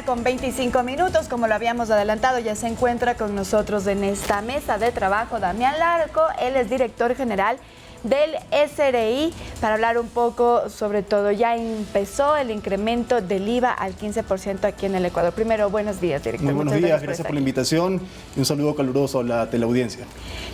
1:25. Como lo habíamos adelantado, ya se encuentra con nosotros en esta mesa de trabajo Damián Larco. Él es director general del SRI para hablar un poco sobre todo. Ya empezó el incremento del IVA al 15% aquí en el Ecuador. Primero, buenos días, director. Muy buenos días, gracias por la invitación y un saludo caluroso a la teleaudiencia.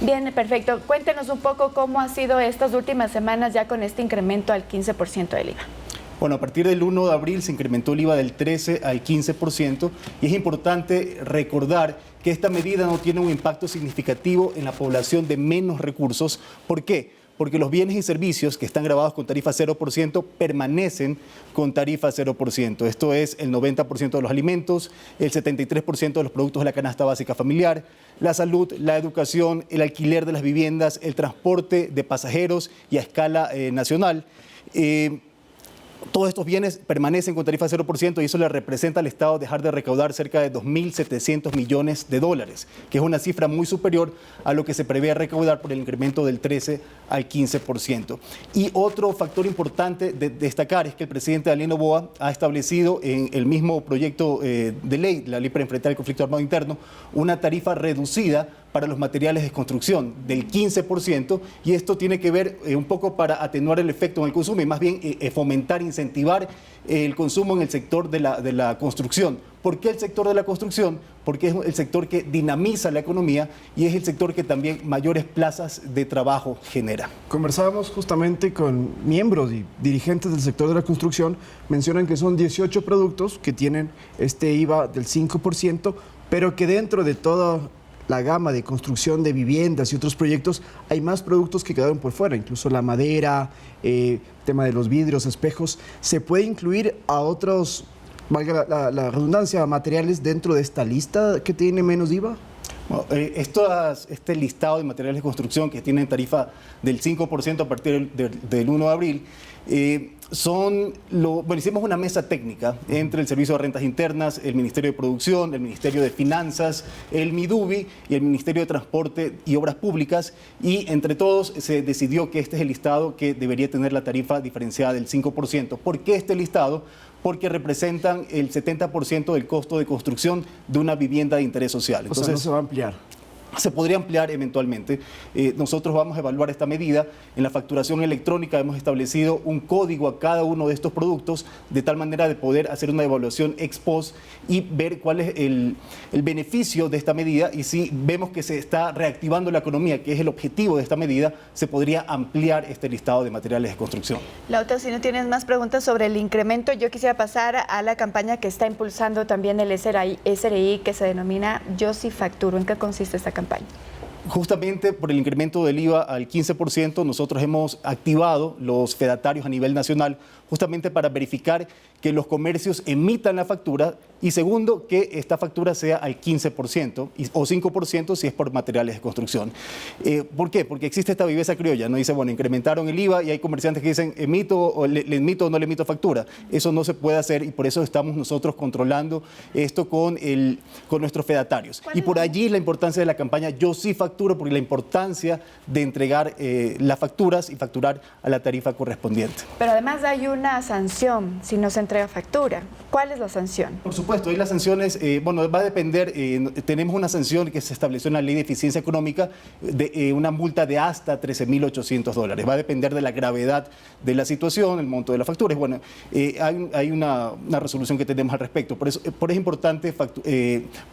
Bien, perfecto. Cuéntenos un poco cómo ha sido estas últimas semanas ya con este incremento al 15% del IVA. Bueno, a partir del 1 de abril se incrementó el IVA del 13 al 15% y es importante recordar que esta medida no tiene un impacto significativo en la población de menos recursos. ¿Por qué? Porque los bienes y servicios que están grabados con tarifa 0% permanecen con tarifa 0%. Esto es el 90% de los alimentos, el 73% de los productos de la canasta básica familiar, la salud, la educación, el alquiler de las viviendas, el transporte de pasajeros y a escala nacional. Todos estos bienes permanecen con tarifa 0% y eso le representa al Estado dejar de recaudar cerca de 2.700 millones de dólares, que es una cifra muy superior a lo que se prevé recaudar por el incremento del 13 al 15%. Y otro factor importante de destacar es que el presidente Daniel Noboa ha establecido en el mismo proyecto de ley, la ley para enfrentar el conflicto armado interno, una tarifa reducida para los materiales de construcción del 15%, y esto tiene que ver un poco para atenuar el efecto en el consumo y más bien fomentar, incentivar el consumo en el sector de la construcción. ¿Por qué el sector de la construcción? Porque es el sector que dinamiza la economía y es el sector que también mayores plazas de trabajo genera. Conversábamos justamente con miembros y dirigentes del sector de la construcción. Mencionan que son 18 productos que tienen este IVA del 5%, pero que dentro de toda la gama de construcción de viviendas y otros proyectos, hay más productos que quedaron por fuera, incluso la madera, tema de los vidrios, espejos. ¿Se puede incluir a otros, valga la redundancia, materiales dentro de esta lista que tiene menos IVA? Bueno, este listado de materiales de construcción que tienen tarifa del 5% a partir del 1 de abril, hicimos una mesa técnica entre el Servicio de Rentas Internas, el Ministerio de Producción, el Ministerio de Finanzas, el MIDUBI y el Ministerio de Transporte y Obras Públicas, y entre todos se decidió que este es el listado que debería tener la tarifa diferenciada del 5%. ¿Por qué este listado? Porque representan el 70% del costo de construcción de una vivienda de interés social. Entonces, o sea, no se va a ampliar. Se podría ampliar eventualmente. Nosotros vamos a evaluar esta medida. En la facturación electrónica hemos establecido un código a cada uno de estos productos de tal manera de poder hacer una evaluación ex post y ver cuál es el beneficio de esta medida, y si vemos que se está reactivando la economía, que es el objetivo de esta medida, se podría ampliar este listado de materiales de construcción. Lauta, si no tienes más preguntas sobre el incremento, yo quisiera pasar a la campaña que está impulsando también el SRI, que se denomina Yo Sí Facturo. ¿En qué consiste esta campaña? Justamente por el incremento del IVA al 15%, nosotros hemos activado los fedatarios a nivel nacional justamente para verificar que los comercios emitan la factura, y segundo, que esta factura sea al 15% o 5% si es por materiales de construcción. ¿Por qué? Porque existe esta viveza criolla, ¿no? Dice, bueno, incrementaron el IVA y hay comerciantes que dicen, emito o le emito o no le emito factura. Eso no se puede hacer y por eso estamos nosotros controlando esto con nuestros fedatarios. Y por allí la importancia de la campaña Yo Sí Facturo, porque la importancia de entregar las facturas y facturar a la tarifa correspondiente. Pero además hay una sanción si no se entrega factura. ¿Cuál es la sanción? Por supuesto, ahí las sanciones, va a depender, tenemos una sanción que se estableció en la Ley de Eficiencia Económica, de una multa de hasta $13.800. Va a depender de la gravedad de la situación, el monto de las facturas. Bueno, hay una resolución que tenemos al respecto. Por eso es importante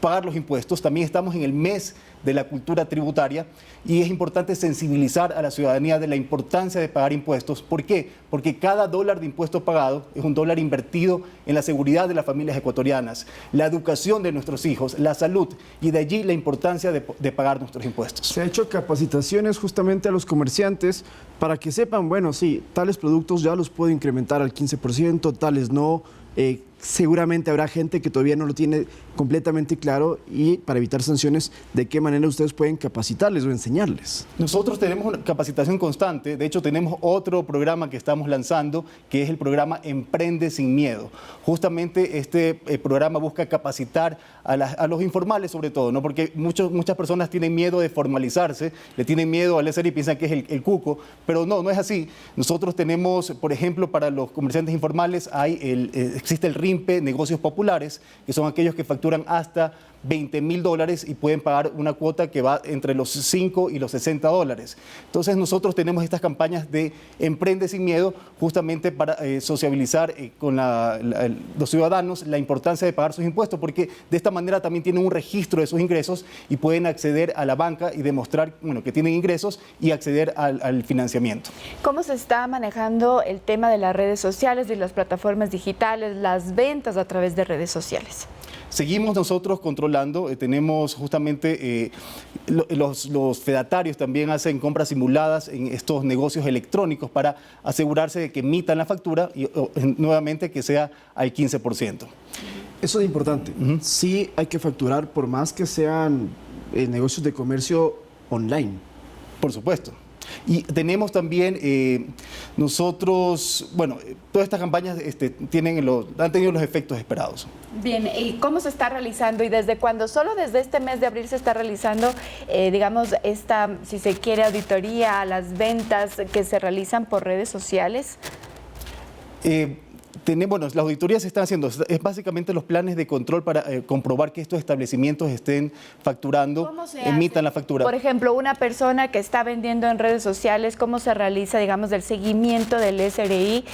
pagar los impuestos. También estamos en el mes de la cultura tributaria y es importante sensibilizar a la ciudadanía de la importancia de pagar impuestos. ¿Por qué? Porque cada dólar de impuesto pagado es un dólar invertido en la seguridad de las familias ecuatorianas, la educación de nuestros hijos, la salud, y de allí la importancia de pagar nuestros impuestos. Se ha hecho capacitaciones justamente a los comerciantes para que sepan, bueno, sí, tales productos ya los puedo incrementar al 15%, tales no. Seguramente habrá gente que todavía no lo tiene completamente claro, y para evitar sanciones, ¿de qué manera ustedes pueden capacitarles o enseñarles? Nosotros tenemos una capacitación constante. De hecho, tenemos otro programa que estamos lanzando, que es el programa Emprende Sin Miedo. Justamente este programa busca capacitar a los informales, sobre todo, ¿no? Porque muchas personas tienen miedo de formalizarse, le tienen miedo al SRI y piensan que es el cuco, pero no es así. Nosotros tenemos, por ejemplo, para los comerciantes informales existe el RIM, Micropyme, negocios populares, que son aquellos que facturan hasta $20.000 y pueden pagar una cuota que va entre los 5 y los $60. Entonces nosotros tenemos estas campañas de Emprende sin Miedo justamente para sociabilizar con los ciudadanos la importancia de pagar sus impuestos, porque de esta manera también tienen un registro de sus ingresos y pueden acceder a la banca y demostrar que tienen ingresos y acceder al financiamiento. ¿Cómo se está manejando el tema de las redes sociales y las plataformas digitales, las ventas a través de redes sociales? Seguimos nosotros controlando, tenemos justamente los fedatarios también hacen compras simuladas en estos negocios electrónicos para asegurarse de que emitan la factura y nuevamente que sea al 15%. Eso es importante. Sí hay que facturar por más que sean negocios de comercio online. Por supuesto. Y tenemos también nosotros, todas estas campañas han tenido los efectos esperados. Bien, ¿y cómo se está realizando y desde cuándo? Solo desde este mes de abril se está realizando, esta, si se quiere, auditoría a las ventas que se realizan por redes sociales. Las auditorías se están haciendo, es básicamente los planes de control para comprobar que estos establecimientos estén facturando, emitan la factura. Por ejemplo, una persona que está vendiendo en redes sociales, ¿cómo se realiza, el seguimiento del SRI?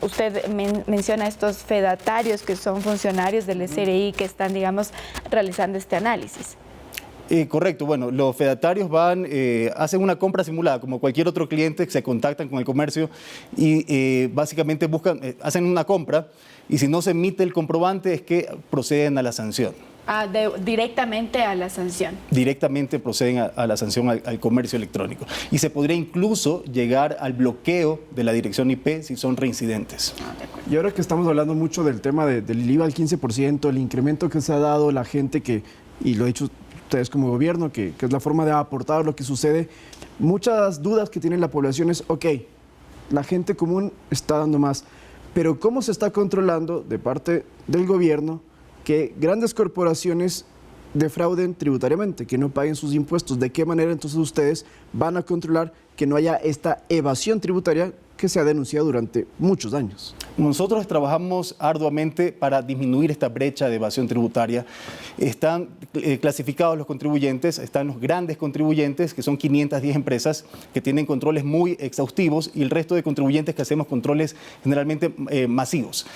Usted menciona estos fedatarios que son funcionarios del SRI que están, realizando este análisis. Correcto, los fedatarios hacen una compra simulada, como cualquier otro cliente, se contactan con el comercio y básicamente hacen una compra y si no se emite el comprobante es que proceden a la sanción. Directamente a la sanción. Directamente proceden a la sanción al comercio electrónico. Y se podría incluso llegar al bloqueo de la dirección IP si son reincidentes. Y ahora que estamos hablando mucho del tema del IVA al 15%, el incremento que se ha dado la gente y lo he dicho ustedes como gobierno, que es la forma de aportar lo que sucede, muchas dudas que tiene la población es, la gente común está dando más, pero ¿cómo se está controlando de parte del gobierno que grandes corporaciones defrauden tributariamente, que no paguen sus impuestos? ¿De qué manera entonces ustedes van a controlar que no haya esta evasión tributaria que se ha denunciado durante muchos años? Nosotros trabajamos arduamente para disminuir esta brecha de evasión tributaria. Están clasificados los contribuyentes, están los grandes contribuyentes, que son 510 empresas, que tienen controles muy exhaustivos, y el resto de contribuyentes que hacemos controles generalmente masivos.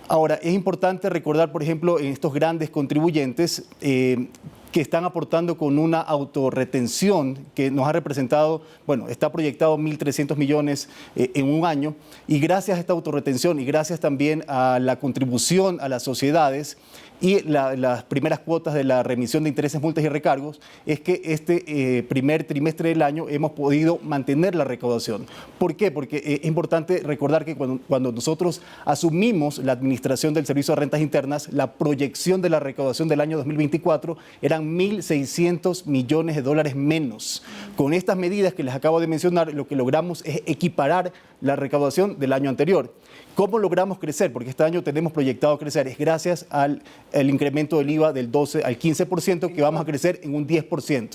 Ahora, es importante recordar, por ejemplo, en estos grandes contribuyentes que están aportando con una autorretención que nos ha representado, está proyectado 1.300 millones en un año, y gracias a esta autorretención y gracias también a la contribución a las sociedades y las primeras cuotas de la remisión de intereses, multas y recargos, es que este primer trimestre del año hemos podido mantener la recaudación. ¿Por qué? Porque es importante recordar que cuando nosotros asumimos la administración del Servicio de Rentas Internas, la proyección de la recaudación del año 2024 eran $1.600 millones menos. Con estas medidas que les acabo de mencionar, lo que logramos es equiparar la recaudación del año anterior. ¿Cómo logramos crecer? Porque este año tenemos proyectado crecer. Es gracias al incremento del IVA del 12 al 15%, que vamos a crecer en un 10%.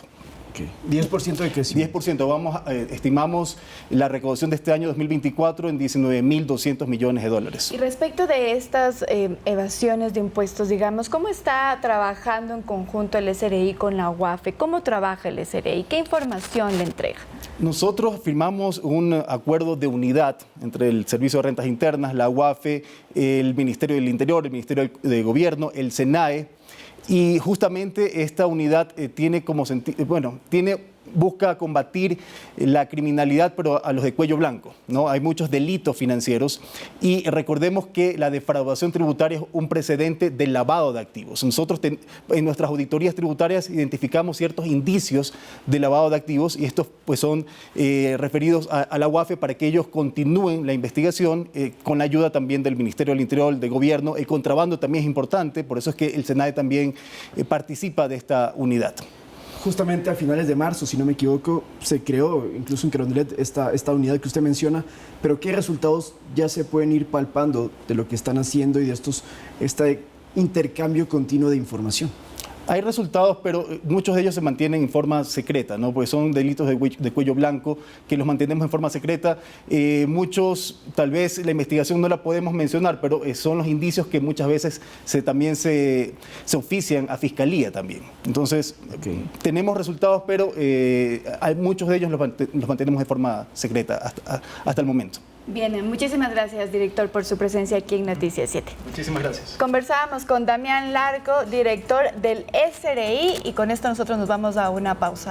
10% de crecimiento. 10%. Estimamos la recaudación de este año 2024 en $19.200 millones. Y respecto de estas evasiones de impuestos, ¿cómo está trabajando en conjunto el SRI con la UAFE? ¿Cómo trabaja el SRI? ¿Qué información le entrega? Nosotros firmamos un acuerdo de unidad entre el Servicio de Rentas Internas, la UAFE, el Ministerio del Interior, el Ministerio de Gobierno, el SENAE. Y justamente esta unidad busca combatir la criminalidad, pero a los de cuello blanco, ¿no? Hay muchos delitos financieros y recordemos que la defraudación tributaria es un precedente del lavado de activos. Nosotros en nuestras auditorías tributarias identificamos ciertos indicios de lavado de activos y estos son referidos a la UAFE para que ellos continúen la investigación con la ayuda también del Ministerio del Interior, del Gobierno. El contrabando también es importante, por eso es que el SENAE también participa de esta unidad. Justamente a finales de marzo, si no me equivoco, se creó incluso en Carondelet esta unidad que usted menciona, pero ¿qué resultados ya se pueden ir palpando de lo que están haciendo y de este intercambio continuo de información? Hay resultados, pero muchos de ellos se mantienen en forma secreta, ¿no? Pues son delitos de cuello blanco que los mantenemos en forma secreta. Muchos, tal vez la investigación no la podemos mencionar, pero son los indicios que muchas veces también se ofician a fiscalía también. Entonces, tenemos resultados, pero hay muchos de ellos los mantenemos de forma secreta hasta el momento. Bien, muchísimas gracias, director, por su presencia aquí en Noticias 7. Muchísimas gracias. Conversábamos con Damián Larco, director del SRI, y con esto nosotros nos vamos a una pausa.